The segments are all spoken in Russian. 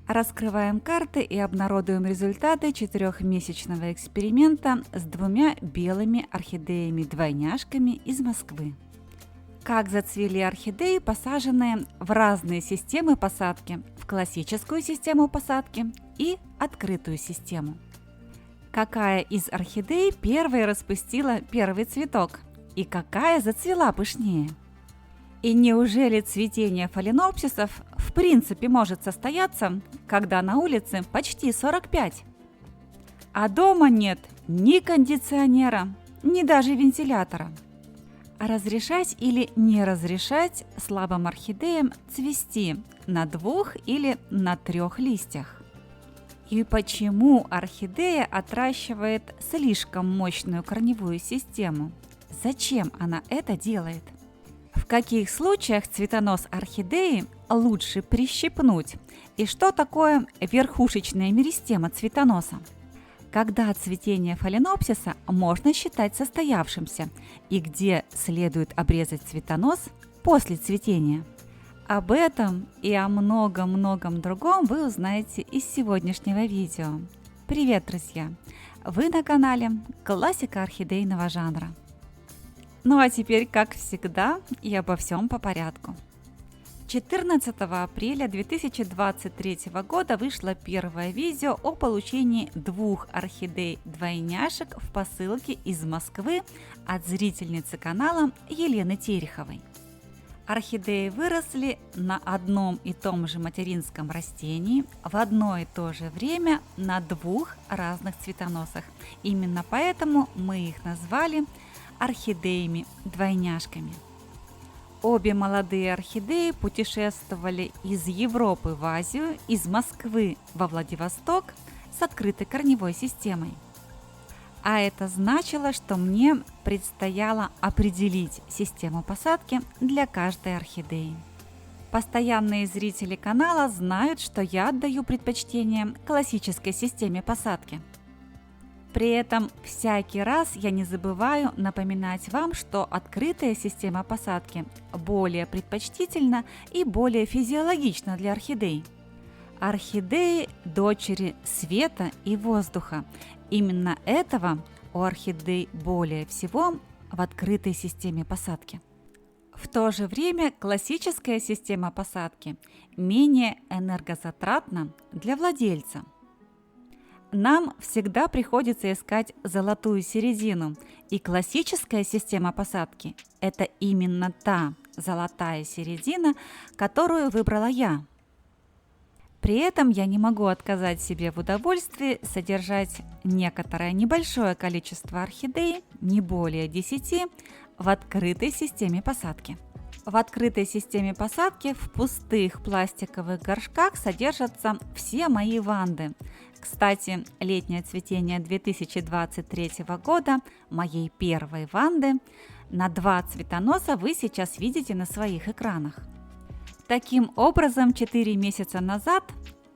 Раскрываем карты и обнародуем результаты 4-месячного эксперимента с 2 белыми орхидеями-двойняшками из Москвы. Как зацвели орхидеи, посаженные в разные системы посадки, в классическую систему посадки и открытую систему. Какая из орхидей первой распустила первый цветок и какая зацвела пышнее? И неужели цветение фаленопсисов в принципе может состояться, когда на улице почти 45? А дома нет ни кондиционера, ни даже вентилятора. Разрешать или не разрешать слабым орхидеям цвести на 2 или на 3 листьях? И почему орхидея отращивает слишком мощную корневую систему? Зачем она это делает? В каких случаях цветонос орхидеи лучше прищипнуть? И что такое верхушечная меристема цветоноса? Когда цветение фаленопсиса можно считать состоявшимся и где следует обрезать цветонос после цветения? Об этом и о многом-многом другом вы узнаете из сегодняшнего видео. Привет, друзья! Вы на канале Классика орхидейного жанра. Ну а теперь, как всегда, и обо всем по порядку. 14 апреля 2023 года вышло первое видео о получении 2 орхидей-двойняшек в посылке из Москвы от зрительницы канала Елены Тереховой. Орхидеи выросли на одном и том же материнском растении в одно и то же время на 2 разных цветоносах. Именно поэтому мы их назвали орхидеями-двойняшками. Обе молодые орхидеи путешествовали из Европы в Азию, из Москвы во Владивосток с открытой корневой системой. А это значило, что мне предстояло определить систему посадки для каждой орхидеи. Постоянные зрители канала знают, что я отдаю предпочтение классической системе посадки. При этом всякий раз я не забываю напоминать вам, что открытая система посадки более предпочтительна и более физиологична для орхидей. Орхидеи – дочери света и воздуха. Именно этого у орхидей более всего в открытой системе посадки. В то же время классическая система посадки менее энергозатратна для владельца. Нам всегда приходится искать золотую середину, и классическая система посадки – это именно та золотая середина, которую выбрала я. При этом я не могу отказать себе в удовольствии содержать некоторое небольшое количество орхидей, не более 10, в открытой системе посадки. В открытой системе посадки в пустых пластиковых горшках содержатся все мои ванды. Кстати, летнее цветение 2023 года моей первой ванды на 2 цветоноса вы сейчас видите на своих экранах. Таким образом, 4 месяца назад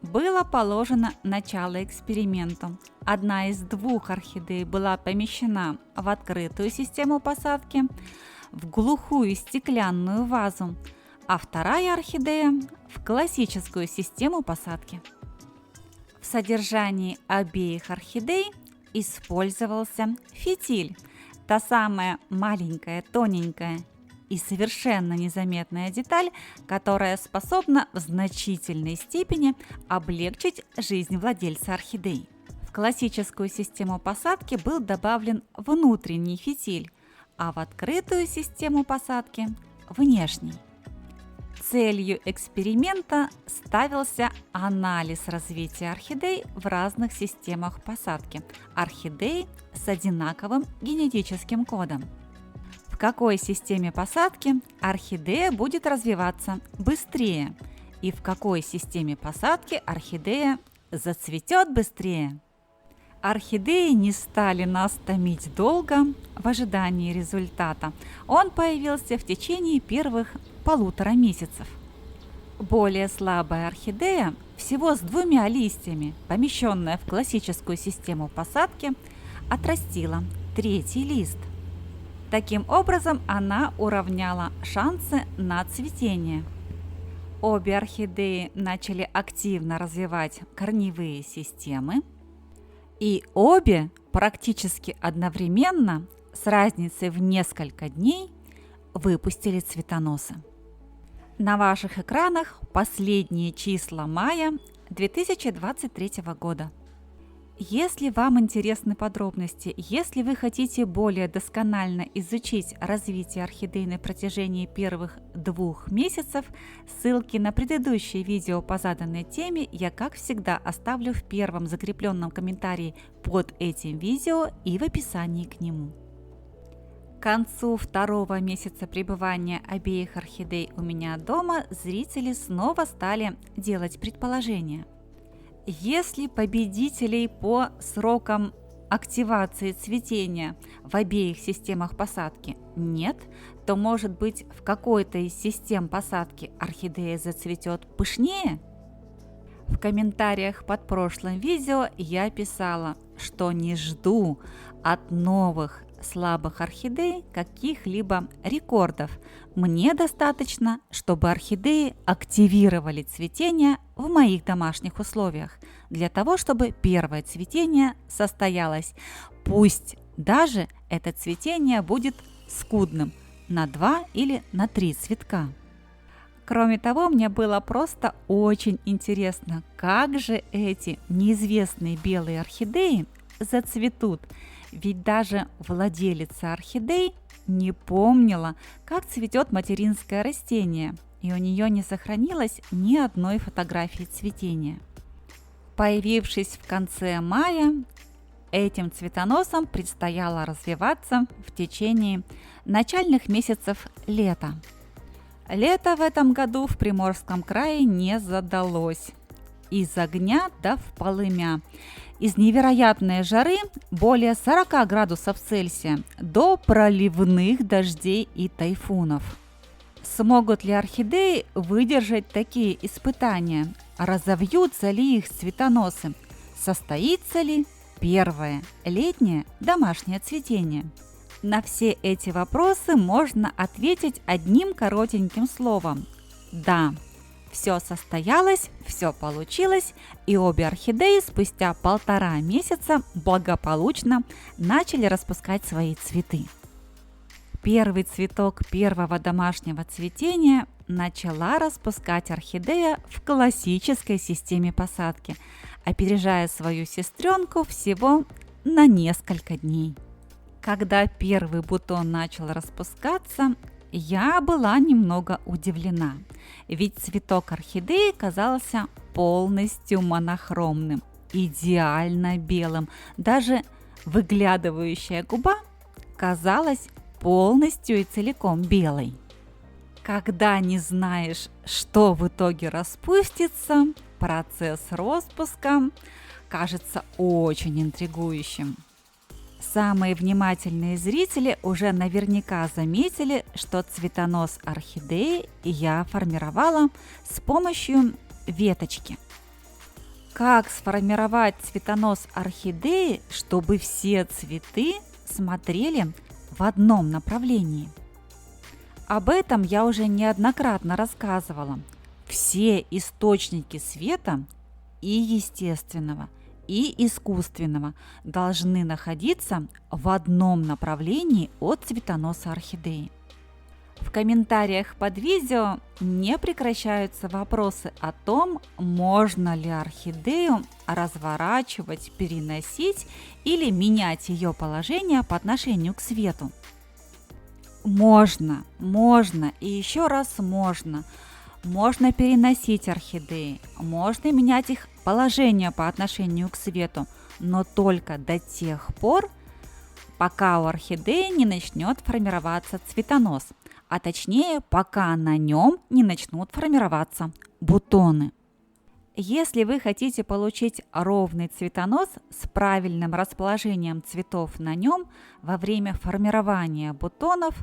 было положено начало эксперименту. Одна из 2 орхидей была помещена в открытую систему посадки, в глухую стеклянную вазу, а вторая орхидея в классическую систему посадки. В содержании обеих орхидей использовался фитиль, та самая маленькая, тоненькая и совершенно незаметная деталь, которая способна в значительной степени облегчить жизнь владельца орхидей. В классическую систему посадки был добавлен внутренний фитиль, а в открытую систему посадки – внешний. Целью эксперимента ставился анализ развития орхидей в разных системах посадки, орхидей с одинаковым генетическим кодом. В какой системе посадки орхидея будет развиваться быстрее и в какой системе посадки орхидея зацветет быстрее. Орхидеи не стали нас томить долго в ожидании результата. Он появился в течение первых 1,5 месяцев. Более слабая орхидея, всего с 2 листьями, помещенная в классическую систему посадки, отрастила 3-й лист. Таким образом, она уравняла шансы на цветение. Обе орхидеи начали активно развивать корневые системы, и обе практически одновременно, с разницей в несколько дней, выпустили цветоносы. На ваших экранах последние числа мая 2023 года. Если вам интересны подробности, если вы хотите более досконально изучить развитие орхидей на протяжении первых 2 месяцев, ссылки на предыдущие видео по заданной теме я, как всегда, оставлю в первом закрепленном комментарии под этим видео и в описании к нему. К концу 2 месяца пребывания обеих орхидей у меня дома зрители снова стали делать предположения. Если победителей по срокам активации цветения в обеих системах посадки нет, то, может быть, в какой-то из систем посадки орхидея зацветет пышнее? В комментариях под прошлым видео я писала, что не жду от новых слабых орхидей каких-либо рекордов. Мне достаточно, чтобы орхидеи активировали цветение в моих домашних условиях, для того, чтобы первое цветение состоялось. Пусть даже это цветение будет скудным, на 2 или на 3 цветка. Кроме того, мне было просто очень интересно, как же эти неизвестные белые орхидеи зацветут. Ведь даже владелица орхидей не помнила, как цветет материнское растение, и у нее не сохранилось ни одной фотографии цветения. Появившись в конце мая, этим цветоносам предстояло развиваться в течение начальных месяцев лета. Лето в этом году в Приморском крае не задалось. Из огня да в полымя. Из невероятной жары более 40 градусов Цельсия до проливных дождей и тайфунов. Смогут ли орхидеи выдержать такие испытания? Разовьются ли их цветоносы? Состоится ли первое летнее домашнее цветение? На все эти вопросы можно ответить одним коротеньким словом – да. Все состоялось, все получилось, и обе орхидеи спустя 1,5 месяца благополучно начали распускать свои цветы. Первый цветок первого домашнего цветения начала распускать орхидея в классической системе посадки, опережая свою сестренку всего на несколько дней. Когда первый бутон начал распускаться, я была немного удивлена, ведь цветок орхидеи казался полностью монохромным, идеально белым. Даже выглядывающая губа казалась полностью и целиком белой. Когда не знаешь, что в итоге распустится, процесс распуска кажется очень интригующим. Самые внимательные зрители уже наверняка заметили, что цветонос орхидеи я формировала с помощью веточки. Как сформировать цветонос орхидеи, чтобы все цветы смотрели в одном направлении? Об этом я уже неоднократно рассказывала. Все источники света, и естественного, и искусственного, должны находиться в одном направлении от цветоноса орхидеи. В комментариях под видео не прекращаются вопросы о том, можно ли орхидею разворачивать, переносить или менять ее положение по отношению к свету. Можно и еще раз можно. Можно переносить орхидеи, можно менять их положение по отношению к свету, но только до тех пор, пока у орхидеи не начнет формироваться цветонос, а точнее, пока на нем не начнут формироваться бутоны. Если вы хотите получить ровный цветонос с правильным расположением цветов на нем во время формирования бутонов,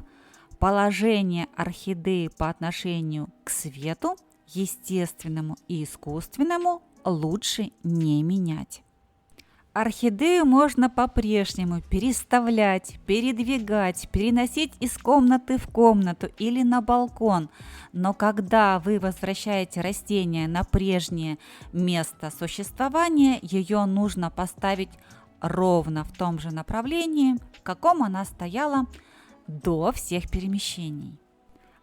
положение орхидеи по отношению к свету, естественному и искусственному, лучше не менять. Орхидею можно по-прежнему переставлять, передвигать, переносить из комнаты в комнату или на балкон. Но когда вы возвращаете растение на прежнее место существования, ее нужно поставить ровно в том же направлении, в каком она стояла до всех перемещений.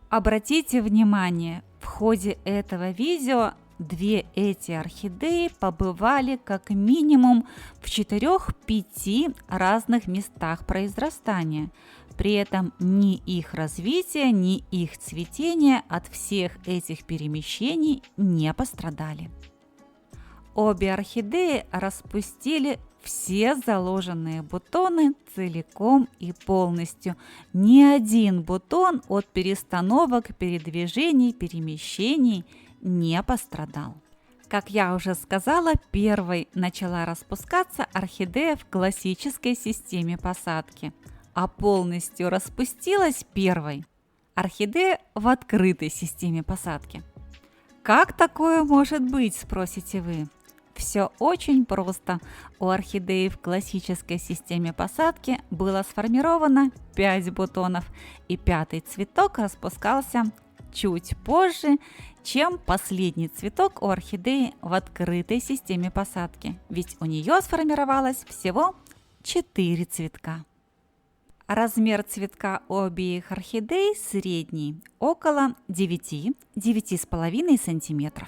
Обратите внимание, в ходе этого видео две эти орхидеи побывали как минимум в 4-5 разных местах произрастания. При этом ни их развитие, ни их цветение от всех этих перемещений не пострадали. Обе орхидеи распустили все заложенные бутоны целиком и полностью. Ни один бутон от перестановок, передвижений, перемещений не пострадал. Как я уже сказала, первой начала распускаться орхидея в классической системе посадки, а полностью распустилась первой орхидея в открытой системе посадки. Как такое может быть, спросите вы? Все очень просто. У орхидеи в классической системе посадки было сформировано 5 бутонов, и 5-й цветок распускался чуть позже, чем последний цветок у орхидеи в открытой системе посадки, ведь у нее сформировалось всего 4 цветка. Размер цветка у обеих орхидей средний, около 9-9,5 см.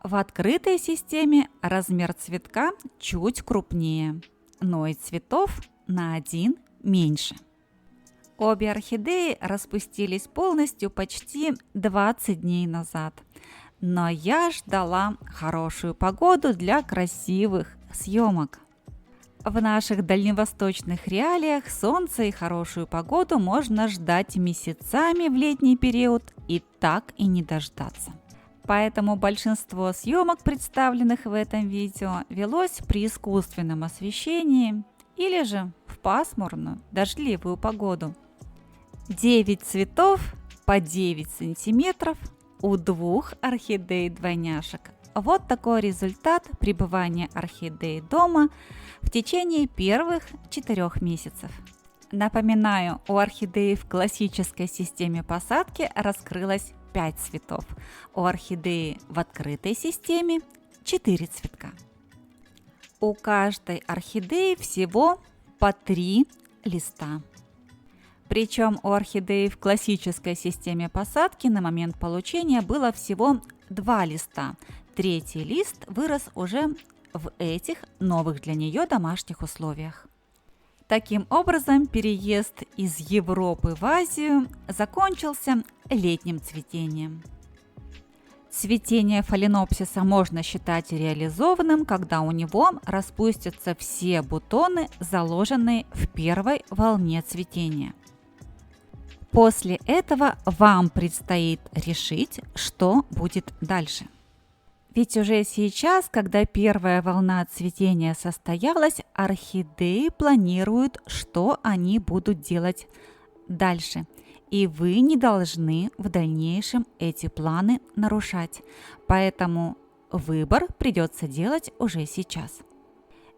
В открытой системе размер цветка чуть крупнее, но и цветов на 1 меньше. Обе орхидеи распустились полностью почти 20 дней назад, но я ждала хорошую погоду для красивых съемок. В наших дальневосточных реалиях солнце и хорошую погоду можно ждать месяцами в летний период и так и не дождаться. Поэтому большинство съемок, представленных в этом видео, велось при искусственном освещении или же в пасмурную, дождливую погоду. 9 цветов по 9 сантиметров у 2 орхидей-двойняшек. Вот такой результат пребывания орхидей дома в течение первых 4 месяцев. Напоминаю, у орхидеи в классической системе посадки раскрылось 5 цветов, у орхидеи в открытой системе 4 цветка. У каждой орхидеи всего по 3 листа. Причем у орхидеи в классической системе посадки на момент получения было всего 2 листа. 3-й лист вырос уже в этих новых для нее домашних условиях. Таким образом, переезд из Европы в Азию закончился летним цветением. Цветение фаленопсиса можно считать реализованным, когда у него распустятся все бутоны, заложенные в первой волне цветения. После этого вам предстоит решить, что будет дальше. Ведь уже сейчас, когда первая волна цветения состоялась, орхидеи планируют, что они будут делать дальше. И вы не должны в дальнейшем эти планы нарушать. Поэтому выбор придется делать уже сейчас.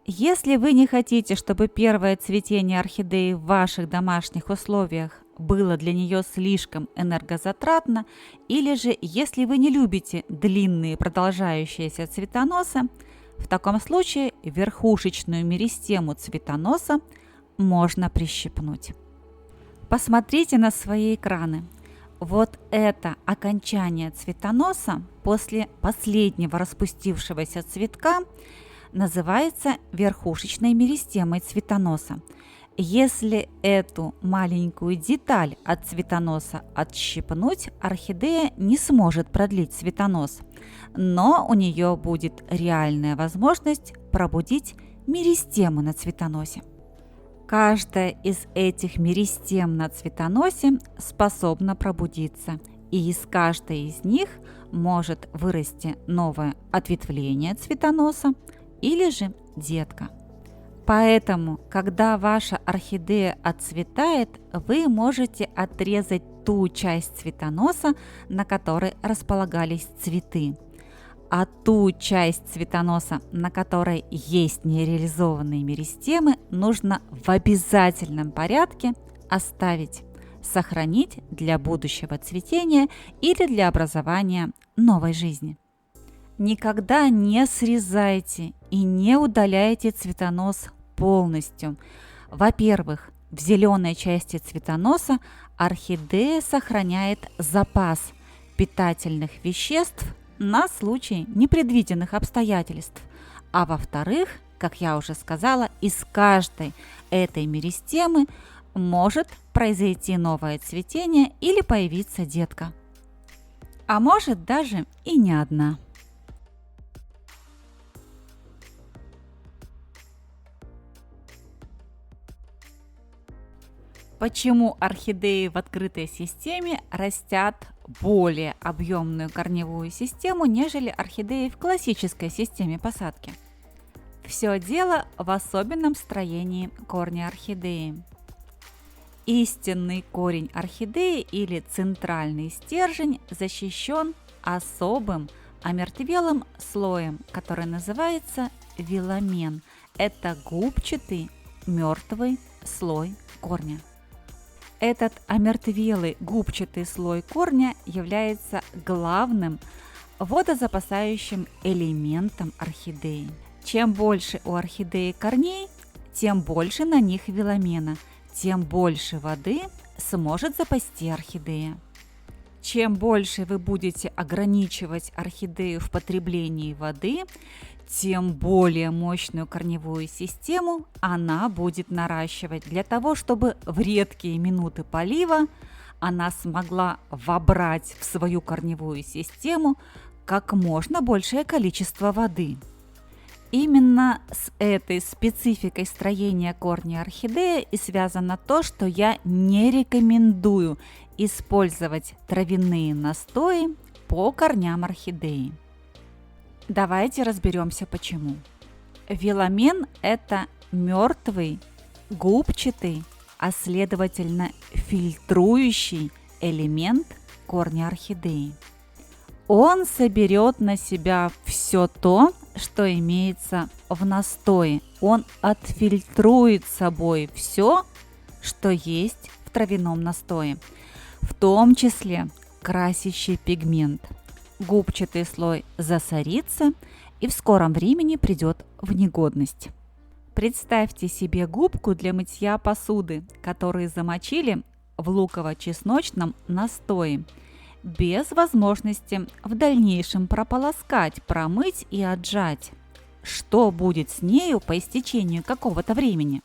Если вы не хотите, чтобы первое цветение орхидеи в ваших домашних условиях было для нее слишком энергозатратно, или же если вы не любите длинные продолжающиеся цветоносы, в таком случае верхушечную меристему цветоноса можно прищипнуть. Посмотрите на свои экраны. Вот это окончание цветоноса после последнего распустившегося цветка называется верхушечной меристемой цветоноса. Если эту маленькую деталь от цветоноса отщипнуть, орхидея не сможет продлить цветонос, но у нее будет реальная возможность пробудить меристему на цветоносе. Каждая из этих меристем на цветоносе способна пробудиться, и из каждой из них может вырасти новое ответвление цветоноса или же детка. Поэтому, когда ваша орхидея отцветает, вы можете отрезать ту часть цветоноса, на которой располагались цветы. а ту часть цветоноса, на которой есть нереализованные меристемы, нужно в обязательном порядке оставить, сохранить для будущего цветения или для образования новой жизни. Никогда не срезайте и не удаляйте цветонос полностью. Во-первых, в зеленой части цветоноса орхидея сохраняет запас питательных веществ на случай непредвиденных обстоятельств. А во-вторых, как я уже сказала, из каждой этой меристемы может произойти новое цветение или появиться детка. А может даже и не одна. Почему орхидеи в открытой системе растят более объемную корневую систему, нежели орхидеи в классической системе посадки? Все дело в особенном строении корня орхидеи. Истинный корень орхидеи или центральный стержень защищен особым омертвелым слоем, который называется виламен. Это губчатый мертвый слой корня. Этот омертвелый губчатый слой корня является главным водозапасающим элементом орхидеи. Чем больше у орхидеи корней, тем больше на них виламена, тем больше воды сможет запасти орхидея. Чем больше вы будете ограничивать орхидею в потреблении воды, тем более мощную корневую систему она будет наращивать для того, чтобы в редкие минуты полива она смогла вобрать в свою корневую систему как можно большее количество воды. Именно с этой спецификой строения корня орхидеи и связано то, что я не рекомендую использовать травяные настои по корням орхидеи. Давайте разберемся почему. Виламен – это мертвый, губчатый, а следовательно фильтрующий элемент корня орхидеи. Он соберет на себя все то, что имеется в настое. Он отфильтрует собой все, что есть в травяном настое, в том числе красящий пигмент. Губчатый слой засорится и в скором времени придет в негодность. Представьте себе губку для мытья посуды, которую замочили в луково-чесночном настое, без возможности в дальнейшем прополоскать, промыть и отжать. Что будет с нею по истечению какого-то времени?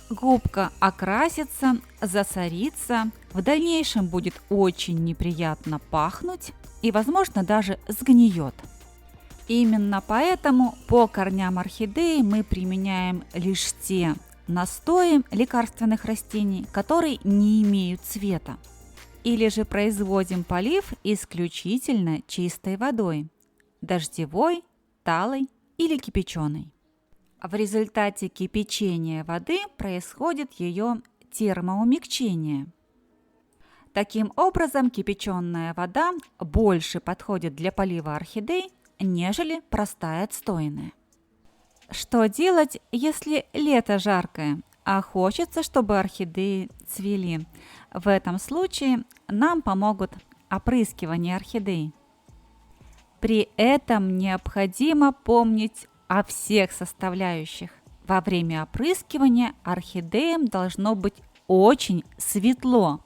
Губка окрасится, засорится, в дальнейшем будет очень неприятно пахнуть и, возможно, даже сгниет. Именно поэтому по корням орхидеи мы применяем лишь те настои лекарственных растений, которые не имеют цвета. Или же производим полив исключительно чистой водой – дождевой, талой или кипяченой. В результате кипячения воды происходит ее термоумягчение. Таким образом, кипяченая вода больше подходит для полива орхидей, нежели простая отстойная. Что делать, если лето жаркое, а хочется, чтобы орхидеи цвели? В этом случае нам помогут опрыскивание орхидей. При этом необходимо помнить о всех составляющих. Во время опрыскивания орхидеям должно быть очень светло.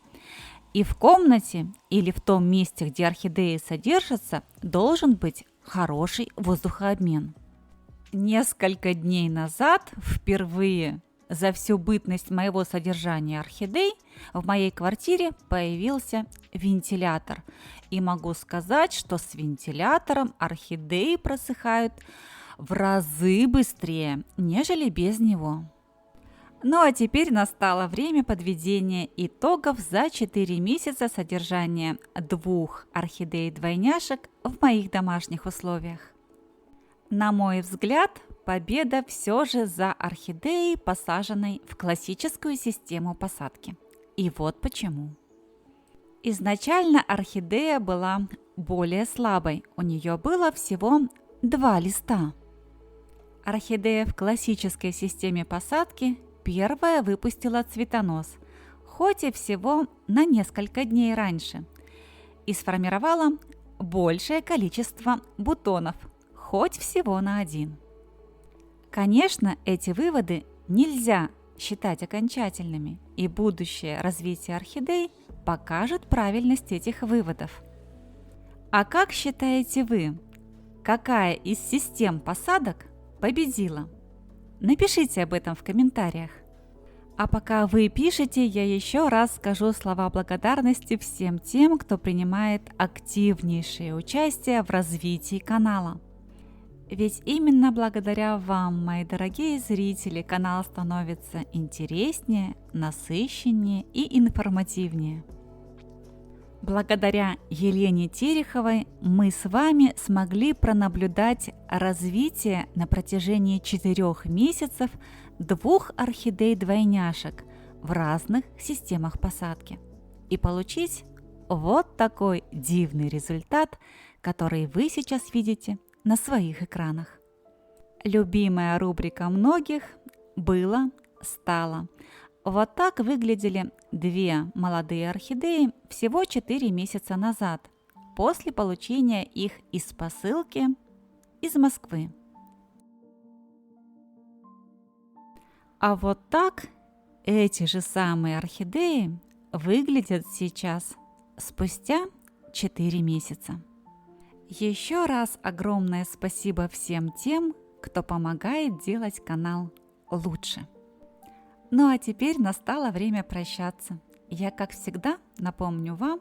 И в комнате или в том месте, где орхидеи содержатся, должен быть хороший воздухообмен. Несколько дней назад, впервые за всю бытность моего содержания орхидей, в моей квартире появился вентилятор. И могу сказать, что с вентилятором орхидеи просыхают в разы быстрее, нежели без него. Ну а теперь настало время подведения итогов за 4 месяца содержания 2 орхидей-двойняшек в моих домашних условиях. На мой взгляд, победа все же за орхидеей, посаженной в классическую систему посадки. И вот почему. Изначально орхидея была более слабой. У нее было всего 2 листа. Орхидея в классической системе посадки первая выпустила цветонос, хоть и всего на несколько дней раньше, и сформировала большее количество бутонов, хоть всего на 1. Конечно, эти выводы нельзя считать окончательными, и будущее развитие орхидей покажет правильность этих выводов. А как считаете вы, какая из систем посадок победила? Напишите об этом в комментариях. А пока вы пишете, я еще раз скажу слова благодарности всем тем, кто принимает активнейшее участие в развитии канала. Ведь именно благодаря вам, мои дорогие зрители, канал становится интереснее, насыщеннее и информативнее. Благодаря Елене Тереховой мы с вами смогли пронаблюдать развитие на протяжении 4 месяцев 2 орхидей-двойняшек в разных системах посадки и получить вот такой дивный результат, который вы сейчас видите на своих экранах. Любимая рубрика многих «Было, стало». Вот так выглядели 2 молодые орхидеи всего 4 месяца назад, после получения их из посылки из Москвы. А вот так эти же самые орхидеи выглядят сейчас, спустя 4 месяца. Еще раз огромное спасибо всем тем, кто помогает делать канал лучше. Ну а теперь настало время прощаться. Я, как всегда, напомню вам,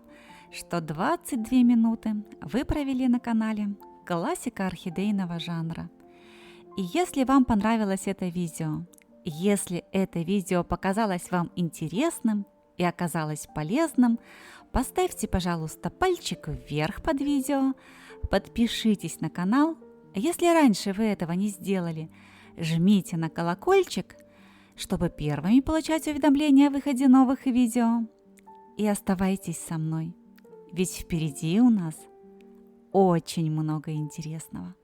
что 22 минуты вы провели на канале «Классика орхидейного жанра». И если вам понравилось это видео, если это видео показалось вам интересным и оказалось полезным, поставьте, пожалуйста, пальчик вверх под видео, подпишитесь на канал. Если раньше вы этого не сделали, жмите на колокольчик, чтобы первыми получать уведомления о выходе новых видео. И оставайтесь со мной, ведь впереди у нас очень много интересного.